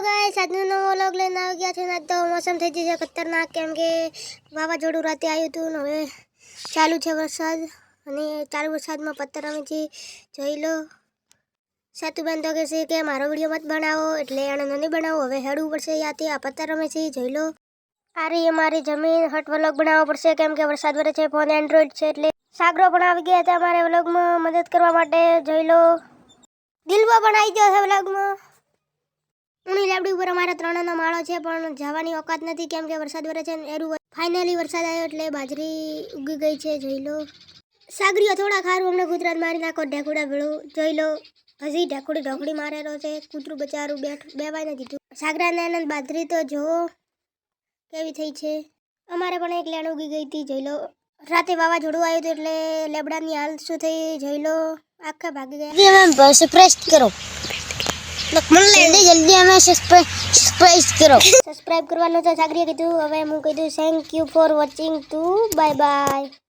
guys આજનો નવો vlog લઈને આવી ગયા છે ને તો મોસમ થઈ ગઈ છે ખતરનાક કેમ કે વાવાઝોડું રાતે આવ્યું હતું ને હવે ચાલુ છે વરસાદ અને ચાલુ વરસાદમાં પથ્થર અમે જોઈ લો સાતુબેન તો કહે છે કે મારો વિડીયો મત બનાવો એટલે એને નહીં બનાવો હવે હેડવું પડશે યાથી આ પથ્થર અમે જોઈ લો આ રહી અમારી જમીન હટ વ્લોગ બનાવવો પડશે કેમ કે વરસાદ વરે છે ફોન એન્ડ્રોઈડ છે એટલે સાગરો પણ આવી ગયા હતા અમારે વ્લોગમાં મદદ કરવા માટે જોઈ લો દિલવા પણ આવી ગયો છે વ્લોગમાં ઉની લેબડી ઉપર અમારા ત્રણનો માળો છે પણ જવાની ઓકાત નથી કેમ કે વરસાદ વરે છે એરું ફાઇનલી વરસાદ આવ્યો એટલે બાજરી ઉગી ગઈ છે જોઈ લો સાગરીઓ થોડા ખારું અમને કૂતરા મારી નાખો ઢેકુડા ભેળું જોઈ લો હજી ઢોકડી મારેલો છે કૂતરું બચારું બેવાય નથી દીધું સાગરાને આનંદ બાજરી તો જોવો કેવી થઈ છે અમારે પણ એક લેણ ઉગી ગઈ હતી જોઈ લો રાતે વાવાઝોડું આવ્યું હતું એટલે લેબડાની હાલ શું થઈ જોઈ લો આખા ભાગી ગયા સરપ્રાઈઝ કરો જલ્દી અમે સબસ્ક્રાઇબ કરો સબસ્ક્રાઇબ કરવાનું તો સાગરીએ કીધું હવે હું કીધું thank you for watching to bye by